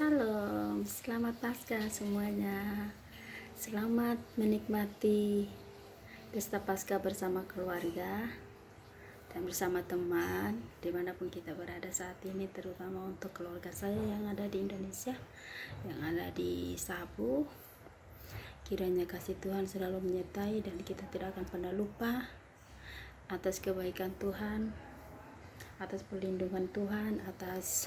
Salam, selamat Paskah semuanya. Selamat menikmati pesta Paskah bersama keluarga dan bersama teman dimanapun kita berada saat ini, terutama untuk keluarga saya yang ada di Indonesia, yang ada di Sabu. Kiranya kasih Tuhan selalu menyertai dan kita tidak akan pernah lupa atas kebaikan Tuhan, atas perlindungan Tuhan, atas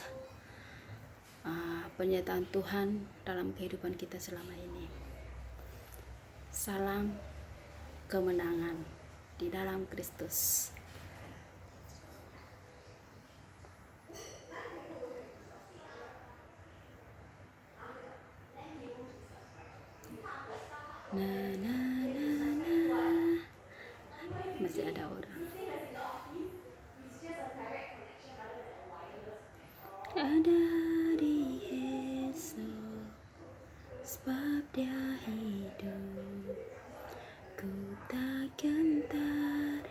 penyertaan Tuhan dalam kehidupan kita selama ini. Salam kemenangan di dalam Kristus. Masih ada orang. Ada di Yesus, sebab Dia hidup. Ku tak gentar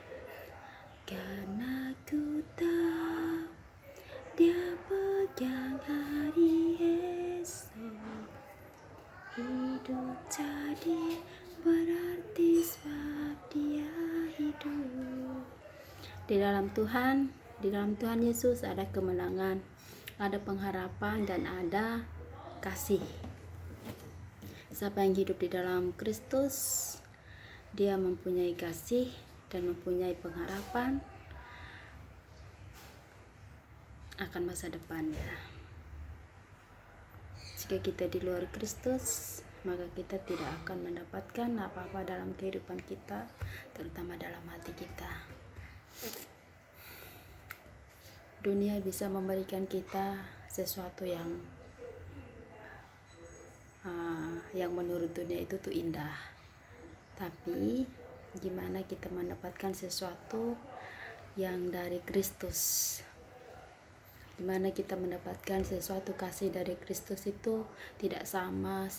karena ku tahu Dia pegang hari esok. Hidup jadi berarti sebab Dia hidup. Di dalam Tuhan Yesus ada kemenangan, ada pengharapan, dan ada kasih. Siapa yang hidup di dalam Kristus, dia mempunyai kasih dan mempunyai pengharapan akan masa depannya. Jika kita di luar Kristus, maka kita tidak akan mendapatkan apa-apa dalam kehidupan kita, terutama dalam hati kita. Dunia bisa memberikan kita sesuatu yang menurut dunia itu tuh indah. Tapi gimana kita mendapatkan sesuatu yang dari Kristus? Gimana kita mendapatkan sesuatu kasih dari Kristus itu tidak sama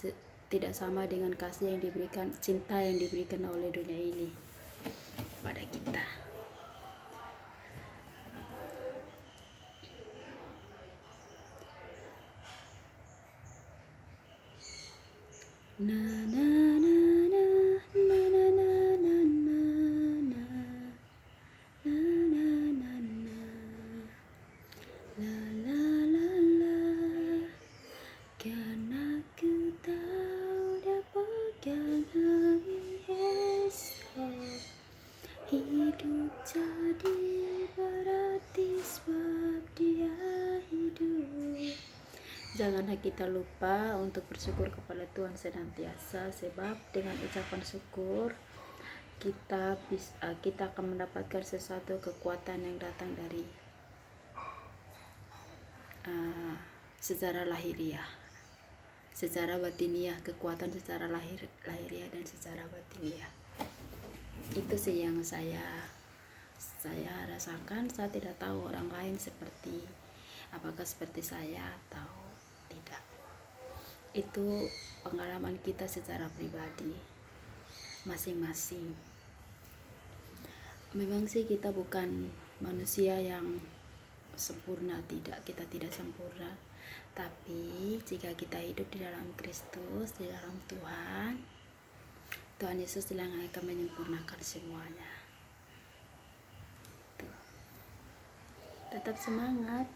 dengan kasih yang diberikan, cinta yang diberikan oleh dunia ini pada kita. Karena ku tahu Dia pegang hari esok. Hidup jadi berarti sebab Dia hidup. Janganlah kita lupa untuk bersyukur kepada Tuhan senantiasa, sebab dengan ucapan syukur kita akan mendapatkan sesuatu kekuatan yang datang dari secara lahiriah, secara batiniah, kekuatan secara lahiriah dan secara batiniah. Itu sih yang saya rasakan. Saya tidak tahu orang lain apakah seperti saya atau tidak. Itu pengalaman kita secara pribadi masing-masing. Memang sih kita bukan manusia yang sempurna, kita tidak sempurna. Tapi jika kita hidup di dalam Kristus, di dalam Tuhan Yesus yang akan menyempurnakan semuanya. Tetap semangat,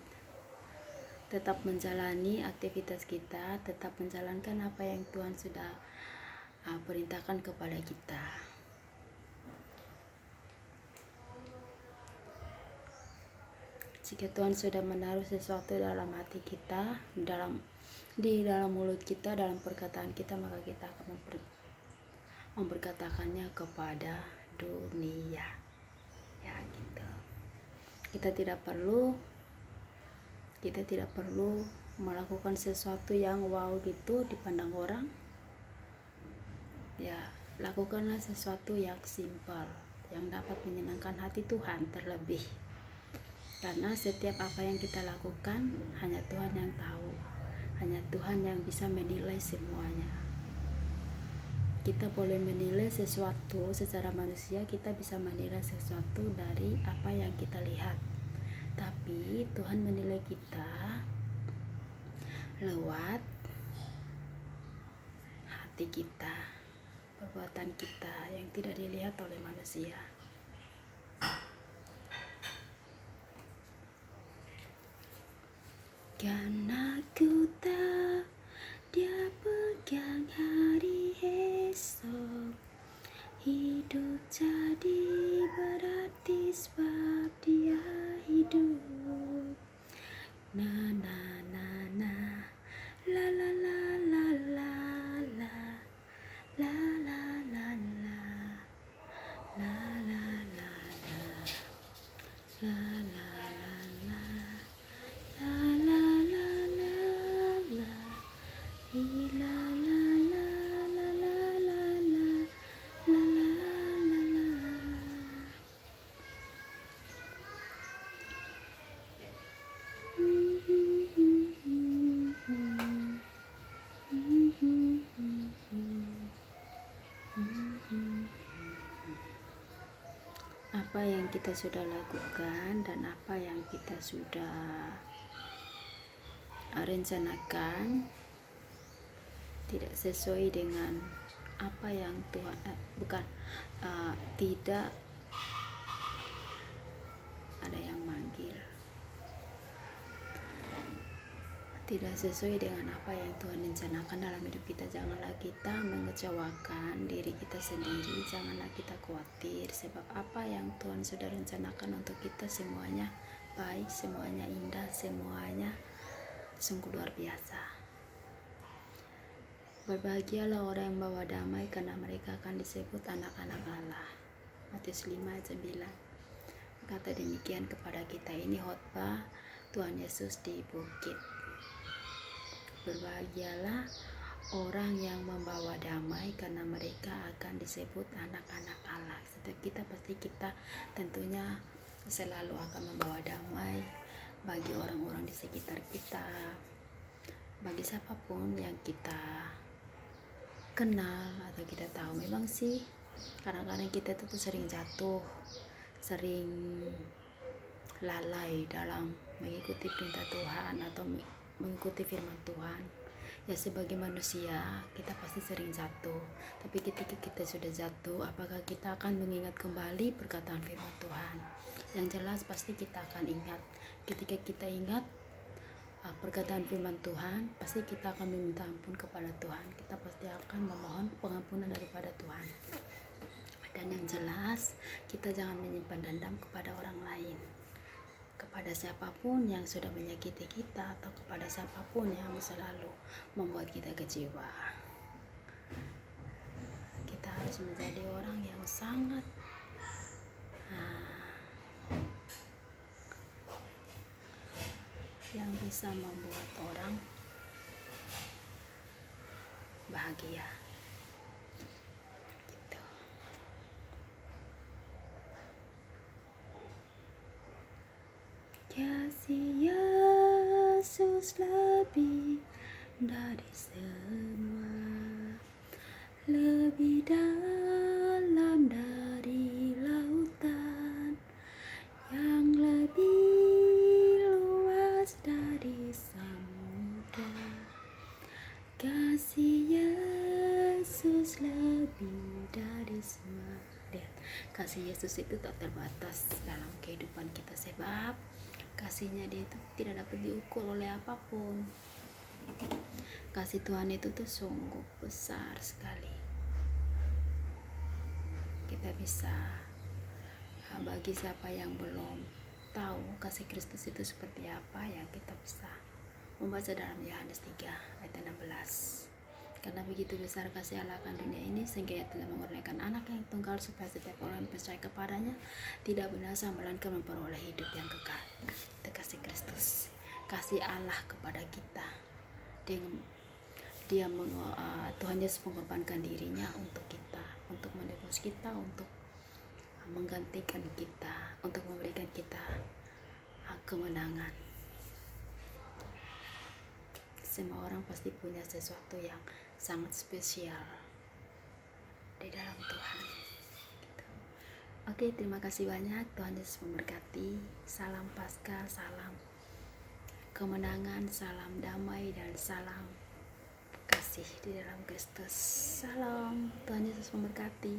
tetap menjalani aktivitas kita, tetap menjalankan apa yang Tuhan sudah perintahkan kepada kita. Jika Tuhan sudah menaruh sesuatu dalam hati kita, di dalam mulut kita, dalam perkataan kita, maka kita akan memperkatakannya kepada dunia. Ya gitu. Kita tidak perlu melakukan sesuatu yang wow gitu dipandang orang. Ya, lakukanlah sesuatu yang simpel, yang dapat menyenangkan hati Tuhan terlebih. Karena setiap apa yang kita lakukan hanya Tuhan yang tahu, hanya Tuhan yang bisa menilai semuanya. Kita boleh menilai sesuatu secara manusia, kita bisa menilai sesuatu dari apa yang kita lihat. Tapi Tuhan menilai kita lewat hati kita, perbuatan kita yang tidak dilihat oleh manusia. Karena ku tahu dia pegang hari esok, hidup jadi berarti sebab dia hidup. Na na na na, la la la la la la, la la la la, la la la la, la la la la, la la la la la, la la la la la la la, la la la la. Apa yang kita sudah lakukan dan apa yang kita sudah rencanakan tidak sesuai dengan apa yang Tuhan tidak ada yang manggil, tidak sesuai dengan apa yang Tuhan rencanakan dalam hidup kita. Janganlah kita mengecewakan diri kita sendiri, janganlah kita khawatir, sebab apa yang Tuhan sudah rencanakan untuk kita semuanya baik, semuanya indah, semuanya sungguh luar biasa. Berbahagialah orang yang bawa damai, karena mereka akan disebut anak-anak Allah. Matius 5 ayat 9. Kata demikian kepada kita. Ini khotbah Tuhan Yesus di bukit. Berbahagialah orang yang membawa damai, karena mereka akan disebut anak-anak Allah. Setiap kita tentunya selalu akan membawa damai bagi orang-orang di sekitar kita, bagi siapapun yang kita kenal atau kita tahu. Memang sih kadang-kadang kita itu sering jatuh, sering lalai dalam mengikuti perintah Tuhan atau mengikuti firman Tuhan. Ya, sebagai manusia kita pasti sering jatuh. Tapi ketika kita sudah jatuh, apakah kita akan mengingat kembali perkataan firman Tuhan? Yang jelas pasti kita akan ingat. Ketika kita ingat perkataan firman Tuhan, pasti kita akan meminta ampun kepada Tuhan. Kita pasti akan memohon pengampunan daripada Tuhan. Dan yang jelas, kita jangan menyimpan dendam kepada orang lain, kepada siapapun yang sudah menyakiti kita, atau kepada siapapun yang selalu membuat kita kecewa. Kita harus menjadi orang yang sangat yang bisa membuat orang bahagia. Gitu. Kasih Yesus lebih dari semua, lebih dalam dari lautan, yang lebih dari samudra. Kasih Yesus lebih dari semua. Lihat, kasih Yesus itu tak terbatas dalam kehidupan kita, sebab kasihnya dia itu tidak dapat diukur oleh apapun. Kasih Tuhan itu tuh sungguh besar sekali. Kita bisa, bagi siapa yang belum tahu kasih Kristus itu seperti apa, ya kita bisa membaca dalam Yohanes 3 ayat 16. Karena begitu besar kasih Allah akan dunia ini, sehingga ia telah mengurniakan anak yang tunggal, supaya setiap orang yang percaya kepadanya tidak binasa, melainkan memperoleh hidup yang kekal. Itu kasih Kristus, kasih Allah kepada kita. Tuhan Yesus mengorbankan dirinya untuk kita, untuk menebus kita, untuk menggantikan kita, untuk memberikan kita kemenangan. Semua orang pasti punya sesuatu yang sangat spesial di dalam Tuhan. Gitu. Oke, terima kasih banyak. Tuhan Yesus memberkati. Salam Paskah, salam kemenangan, salam damai, dan salam kasih di dalam Kristus. Salam, Tuhan Yesus memberkati.